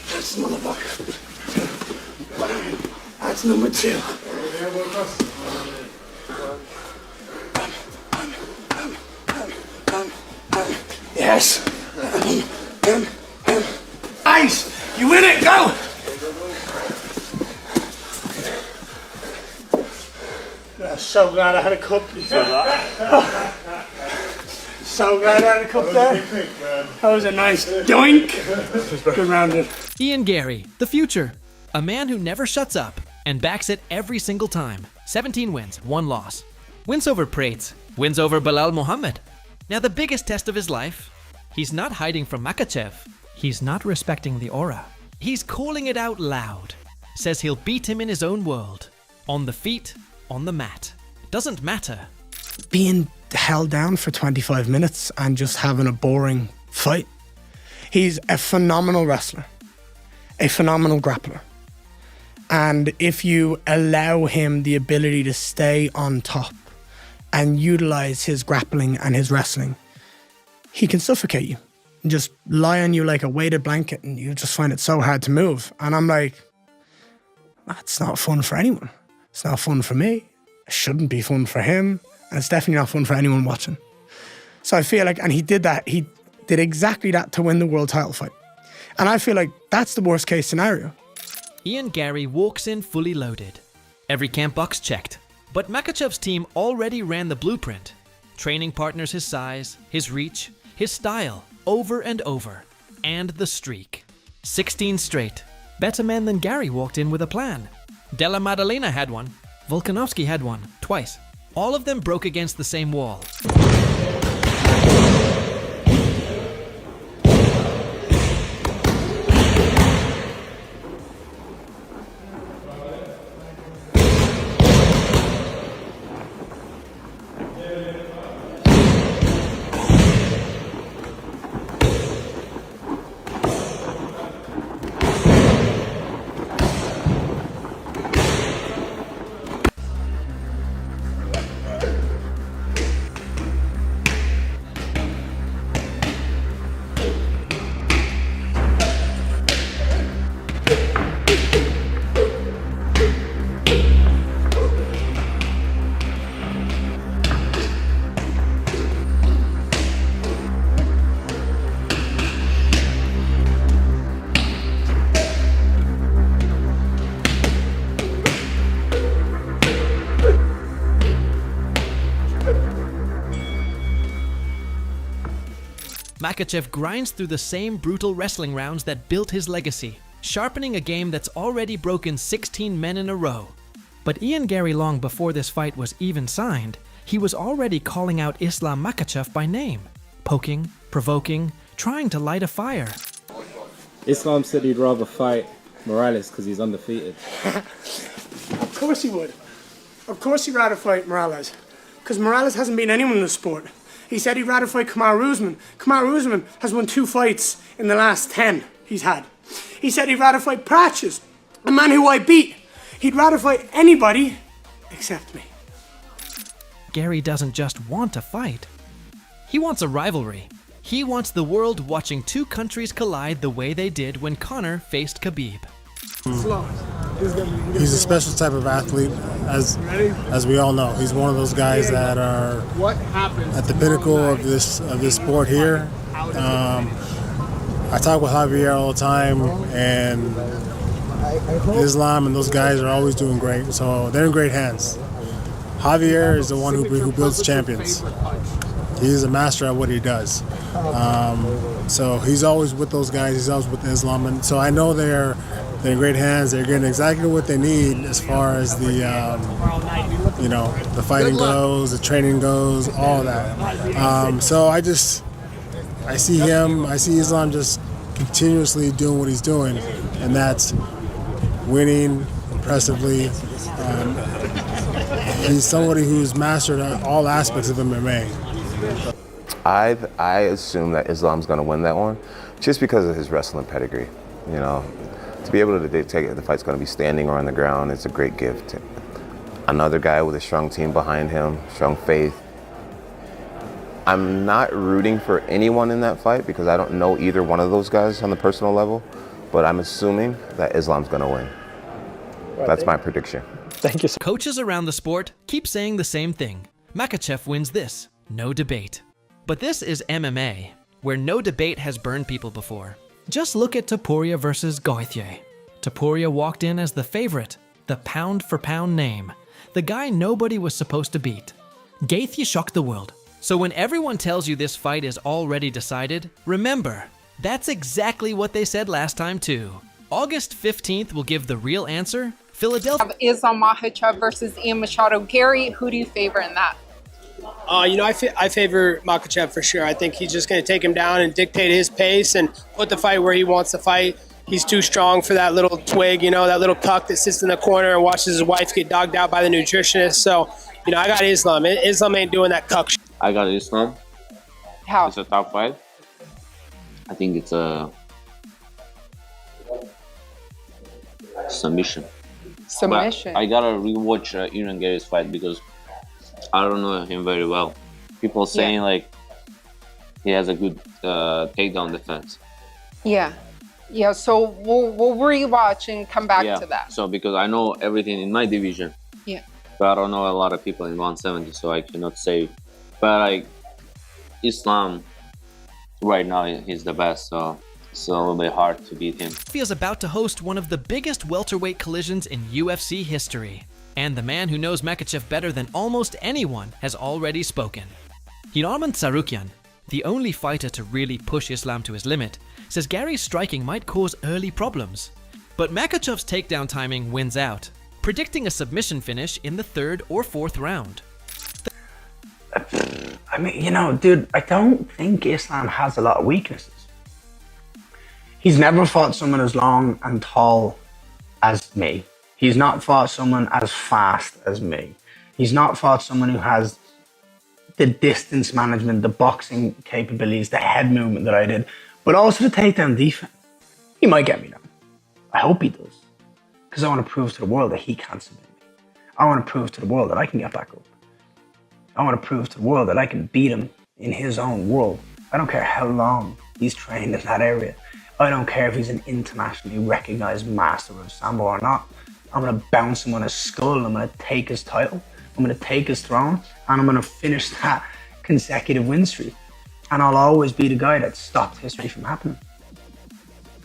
That's motherfucker. That's number 2. Yes. Nice. You win it. Go. I'm so glad I had a cup. So glad I had a cup there. That was a nice doink. Good rounded. Ian Garry, the future. A man who never shuts up and backs it every single time. 17 wins, 1 loss. Wins over Prates, wins over Belal Muhammad. Now the biggest test of his life, he's not hiding from Makhachev. He's not respecting the aura. He's calling it out loud. Says he'll beat him in his own world. On the feet, on the mat. Doesn't matter. Being held down for 25 minutes and just having a boring fight. He's a phenomenal wrestler. A phenomenal grappler. And if you allow him the ability to stay on top and utilize his grappling and his wrestling, he can suffocate you and just lie on you like a weighted blanket, and you just find it so hard to move. And I'm like, that's not fun for anyone. It's not fun for me. It shouldn't be fun for him. And it's definitely not fun for anyone watching. So I feel like, and he did that, he did exactly that to win the world title fight. And I feel like that's the worst case scenario. Ian Garry walks in fully loaded. Every camp box checked. But Makhachev's team already ran the blueprint. Training partners his size, his reach, his style, over and over. And the streak. 16 straight. Better men than Garry walked in with a plan. Della Maddalena had one. Volkanovski had one, twice. All of them broke against the same wall. Makhachev grinds through the same brutal wrestling rounds that built his legacy, sharpening a game that's already broken 16 men in a row. But Ian Garry, long before this fight was even signed, he was already calling out Islam Makhachev by name, poking, provoking, trying to light a fire. Islam said he'd rather fight Morales because he's undefeated. Of course he would. Of course he'd rather fight Morales. Because Morales hasn't beaten anyone in the sport. He said he'd rather fight Kamaru Usman. Kamaru Usman has won 2 fights in the last 10 he's had. He said he'd rather fight Prates, a man who I beat. He'd rather fight anybody except me. Garry doesn't just want a fight. He wants a rivalry. He wants the world watching 2 countries collide the way they did when Conor faced Khabib. He's a special type of athlete, as we all know. He's one of those guys that are at the pinnacle of this sport here. I talk with Javier all the time, and Islam and those guys are always doing great. So they're in great hands. Javier is the one who builds champions. He's a master at what he does. So he's always with those guys. He's always with Islam, and so I know they're in great hands. They're getting exactly what they need as far as the the fighting goes, the training goes, all that. So I see Islam just continuously doing what he's doing, and that's winning impressively. He's somebody who's mastered all aspects of MMA. I assume that Islam's going to win that one, just because of his wrestling pedigree. You know, to be able to dictate if the fight's going to be standing or on the ground, it's a great gift. Another guy with a strong team behind him, strong faith. I'm not rooting for anyone in that fight because I don't know either one of those guys on the personal level, but I'm assuming that Islam's going to win. That's my prediction. Thank you. Coaches around the sport keep saying the same thing. Makhachev wins this, no debate. But this is MMA, where no debate has burned people before. Just look at Topuria versus Gaethje. Topuria walked in as the favorite, the pound-for-pound name, the guy nobody was supposed to beat. Gaethje shocked the world. So when everyone tells you this fight is already decided, remember, that's exactly what they said last time too. August 15th will give the real answer. Philadelphia. Islam Makhachev versus Ian Machado. Garry, who do you favor in that? I favor Makhachev for sure. I think he's just going to take him down and dictate his pace and put the fight where he wants to fight. He's too strong for that little twig, that little cuck that sits in the corner and watches his wife get dogged out by the nutritionist. So, I got Islam. Islam ain't doing that cuck shit. I got Islam. How? It's a top fight. I think it's a submission. Submission. But I gotta rewatch Ian Garry's fight because I don't know him very well. People saying he has a good takedown defense. Yeah. So we'll rewatch and come back to that. So because I know everything in my division. Yeah. But I don't know a lot of people in 170, so I cannot say. But Islam right now he's the best, so it's a little bit hard to beat him. He is about to host one of the biggest welterweight collisions in UFC history. And the man who knows Makhachev better than almost anyone has already spoken. Hiraman Tsarukyan, the only fighter to really push Islam to his limit, says Garry's striking might cause early problems. But Makhachev's takedown timing wins out, predicting a submission finish in the 3rd or 4th round. I mean, dude, I don't think Islam has a lot of weaknesses. He's never fought someone as long and tall as me. He's not fought someone as fast as me. He's not fought someone who has the distance management, the boxing capabilities, the head movement that I did, but also the takedown defense. He might get me down. I hope he does. Because I want to prove to the world that he can't submit me. I want to prove to the world that I can get back up. I want to prove to the world that I can beat him in his own world. I don't care how long he's trained in that area. I don't care if he's an internationally recognized master of Sambo or not. I'm going to bounce him on his skull. I'm going to take his title. I'm going to take his throne. And I'm going to finish that consecutive win streak. And I'll always be the guy that stopped history from happening.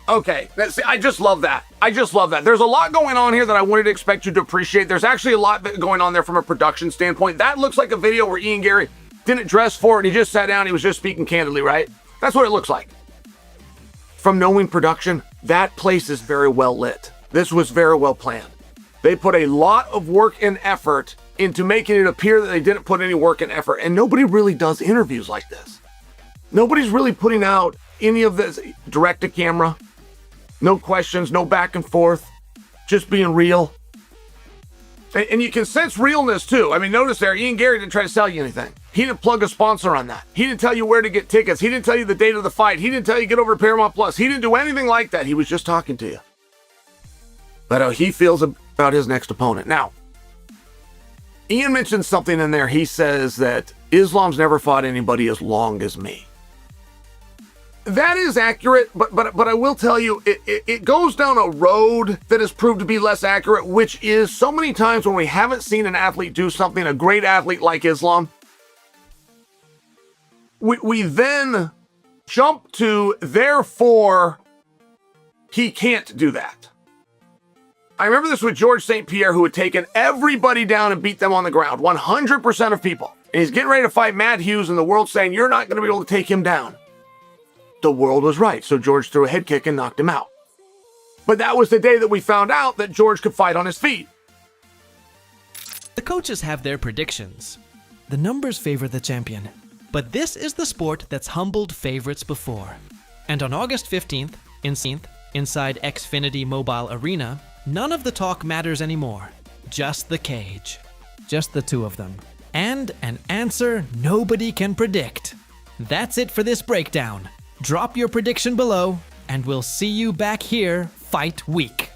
Okay, I just love that. There's a lot going on here that I wouldn't expect you to appreciate. There's actually a lot going on there from a production standpoint. That looks like a video where Ian Garry didn't dress for it. He just sat down. He was just speaking candidly, right? That's what it looks like. From knowing production, that place is very well lit. This was very well planned. They put a lot of work and effort into making it appear that they didn't put any work and effort. And nobody really does interviews like this. Nobody's really putting out any of this direct to camera. No questions, no back and forth, just being real. And you can sense realness too. I mean, notice there, Ian Garry didn't try to sell you anything. He didn't plug a sponsor on that. He didn't tell you where to get tickets. He didn't tell you the date of the fight. He didn't tell you get over to Paramount Plus. He didn't do anything like that. He was just talking to you. But how he feels about his next opponent. Now, Ian mentioned something in there. He says that Islam's never fought anybody as long as me. That is accurate, but I will tell you, it goes down a road that has proved to be less accurate, which is so many times when we haven't seen an athlete do something, a great athlete like Islam, we then jump to, therefore, he can't do that. I remember this with George St. Pierre, who had taken everybody down and beat them on the ground, 100% of people. And he's getting ready to fight Matt Hughes, and the world's saying, you're not going to be able to take him down. The world was right, so George threw a head kick and knocked him out. But that was the day that we found out that George could fight on his feet. The coaches have their predictions. The numbers favor the champion. But this is the sport that's humbled favorites before. And on August 15th, inside Xfinity Mobile Arena, none of the talk matters anymore. Just the cage. Just the two of them. And an answer nobody can predict. That's it for this breakdown. Drop your prediction below, and we'll see you back here fight week.